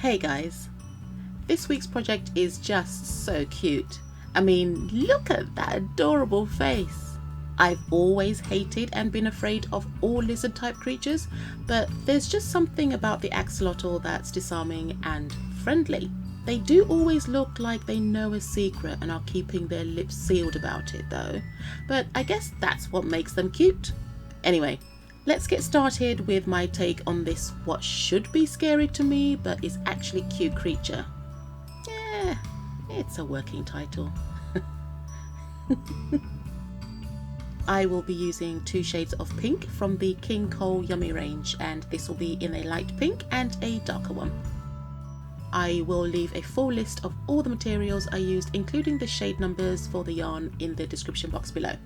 Hey guys, this week's project is just so cute. I mean, look at that adorable face. I've always hated and been afraid of all lizard type creatures, but there's just something about the axolotl that's disarming and friendly. They do always look like they know a secret and are keeping their lips sealed about it though, but I guess that's what makes them cute. Anyway, let's get started with my take on this what should be scary to me but is actually cute creature. Yeah, it's a working title. I will be using 2 shades of pink from the King Cole Yummy range, and this will be in a light pink and a darker one. I will leave a full list of all the materials I used, including the shade numbers for the yarn, in the description box below.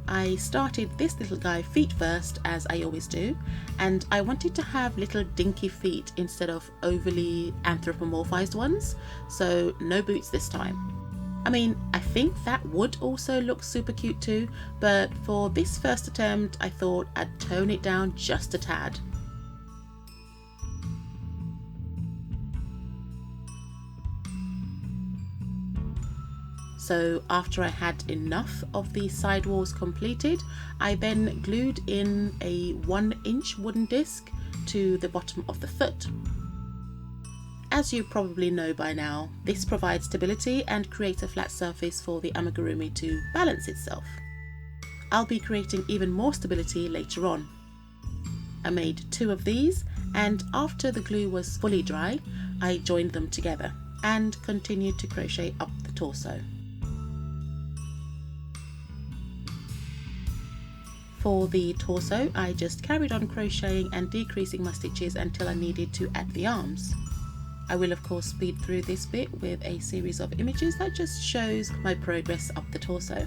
I started this little guy feet first, as I always do, and I wanted to have little dinky feet instead of overly anthropomorphized ones, so no boots this time. I mean, I think that would also look super cute too, but for this first attempt I thought I'd tone it down just a tad. So after I had enough of the sidewalls completed, I then glued in a 1-inch wooden disc to the bottom of the foot. As you probably know by now, this provides stability and creates a flat surface for the amigurumi to balance itself. I'll be creating even more stability later on. I made 2 of these, and after the glue was fully dry, I joined them together and continued to crochet up the torso. For the torso, I just carried on crocheting and decreasing my stitches until I needed to add the arms. I will of course speed through this bit with a series of images that just shows my progress up the torso.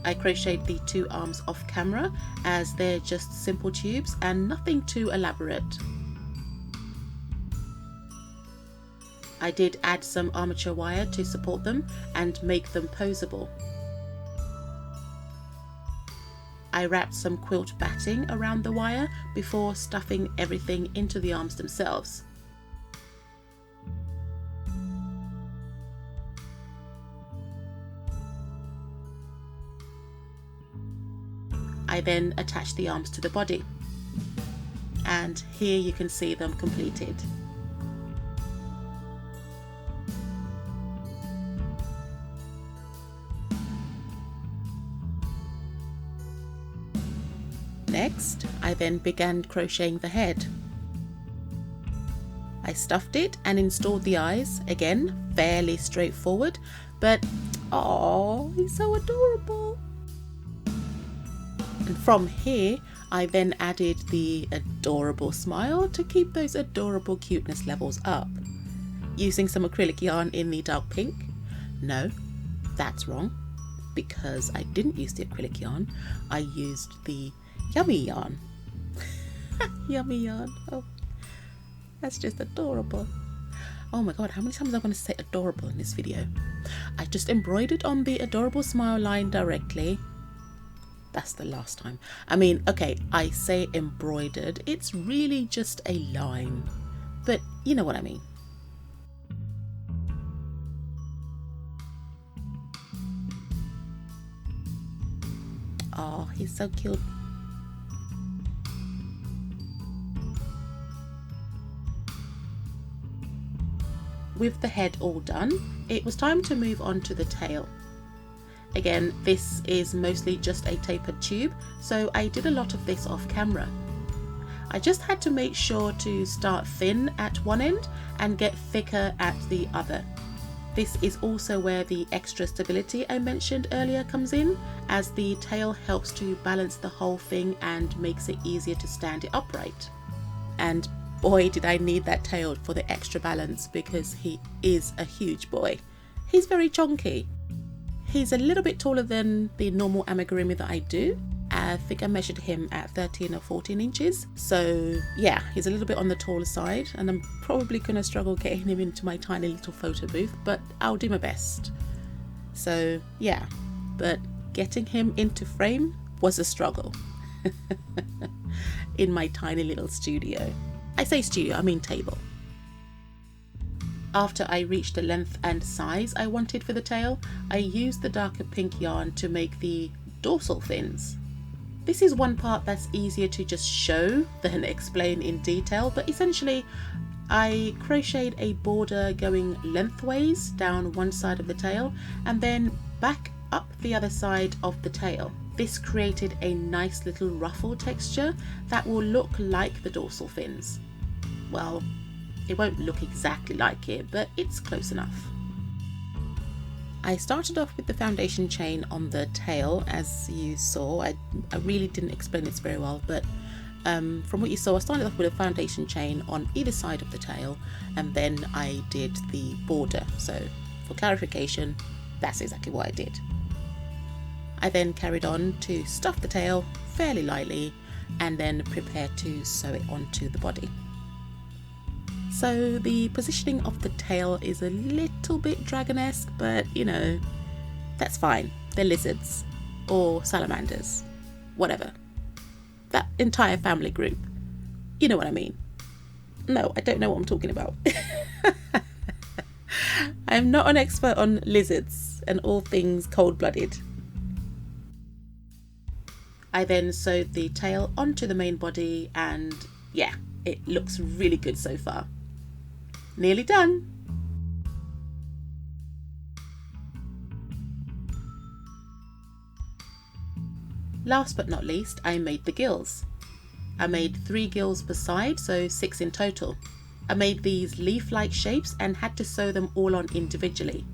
I crocheted the 2 arms off camera, as they're just simple tubes and nothing too elaborate. I did add some armature wire to support them and make them poseable. I wrapped some quilt batting around the wire before stuffing everything into the arms themselves. I then attached the arms to the body, and here you can see them completed. Next, I then began crocheting the head. I stuffed it and installed the eyes, again fairly straightforward, but oh, he's so adorable. And from here, I then added the adorable smile to keep those adorable cuteness levels up, using some acrylic yarn in the dark pink. No, that's wrong, because I didn't use the acrylic yarn, I used the yummy yarn. Yummy yarn. Oh, that's just adorable. Oh my god, how many times am I going to say adorable in this video? I just embroidered on the adorable smile line directly. That's the last time. I mean, okay, I say embroidered, it's really just a line, but you know what I mean. Oh, he's so cute. With the head all done, it was time to move on to the tail. Again, this is mostly just a tapered tube, so I did a lot of this off camera. I just had to make sure to start thin at one end and get thicker at the other. This is also where the extra stability I mentioned earlier comes in, as the tail helps to balance the whole thing and makes it easier to stand it upright. And boy did I need that tail for the extra balance, because he is a huge boy. He's very chonky. He's a little bit taller than the normal amigurumi that I do, I think I measured him at 13 or 14 inches. So yeah, he's a little bit on the taller side, and I'm probably going to struggle getting him into my tiny little photo booth, but I'll do my best. So yeah, but getting him into frame was a struggle in my tiny little studio. I say studio, I mean table. After I reached the length and size I wanted for the tail, I used the darker pink yarn to make the dorsal fins. This is one part that's easier to just show than explain in detail, but essentially I crocheted a border going lengthways down one side of the tail and then back up the other side of the tail. This created a nice little ruffle texture that will look like the dorsal fins. Well, it won't look exactly like it, but it's close enough. I started off with the foundation chain on the tail, as you saw. I really didn't explain this very well, but from what you saw, I started off with a foundation chain on either side of the tail, and then I did the border. So for clarification, that's exactly what I did. I then carried on to stuff the tail fairly lightly and then prepare to sew it onto the body. So the positioning of the tail is a little bit dragon-esque, but you know, that's fine. They're lizards or salamanders, whatever. That entire family group. You know what I mean. No, I don't know what I'm talking about. I'm not an expert on lizards and all things cold-blooded. I then sewed the tail onto the main body, and yeah, it looks really good so far. Nearly done. Last but not least, I made the gills. I made 3 gills per side, so 6 in total. I made these leaf-like shapes and had to sew them all on individually.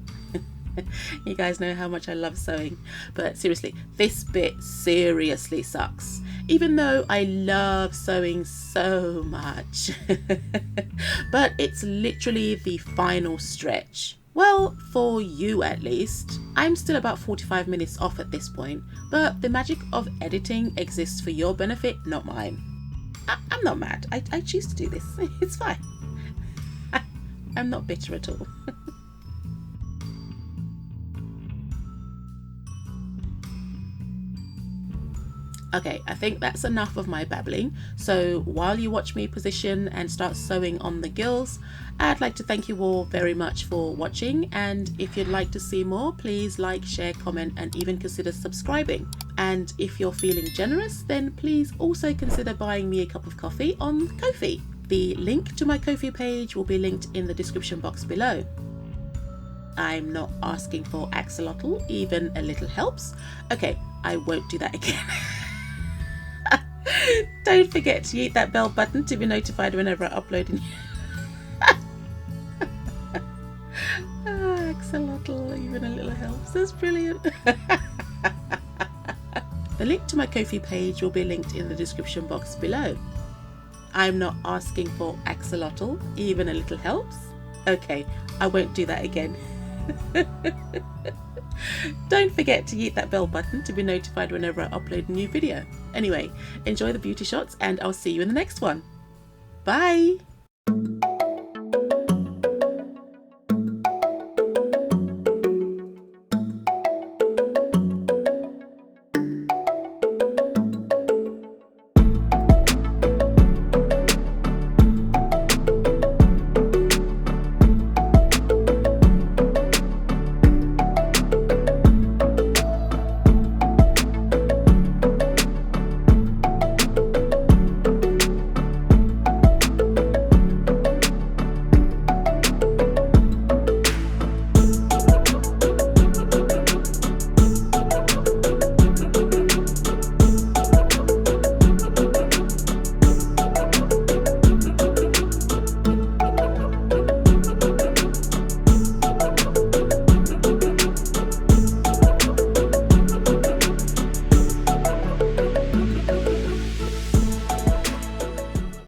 You guys know how much I love sewing, but seriously, this bit seriously sucks. Even though I love sewing so much. But it's literally the final stretch. Well, for you at least. I'm still about 45 minutes off at this point, but the magic of editing exists for your benefit, not mine. I'm not mad. I choose to do this. It's fine. I'm not bitter at all. Okay, I think that's enough of my babbling. So while you watch me position and start sewing on the gills, I'd like to thank you all very much for watching. And if you'd like to see more, please like, share, comment, and even consider subscribing. And if you're feeling generous, then please also consider buying me a cup of coffee on Ko-fi. The link to my Ko-fi page will be linked in the description box below. I'm not asking for axolotl, even a little helps. Okay, I won't do that again. Don't forget to hit that bell button to be notified whenever I upload a new axolotl, even a little helps. That's brilliant. The link to my Ko-fi page will be linked in the description box below. I'm not asking for axolotl, even a little helps. Okay, I won't do that again. Don't forget to hit that bell button to be notified whenever I upload a new video. Anyway, enjoy the beauty shots and I'll see you in the next one. Bye!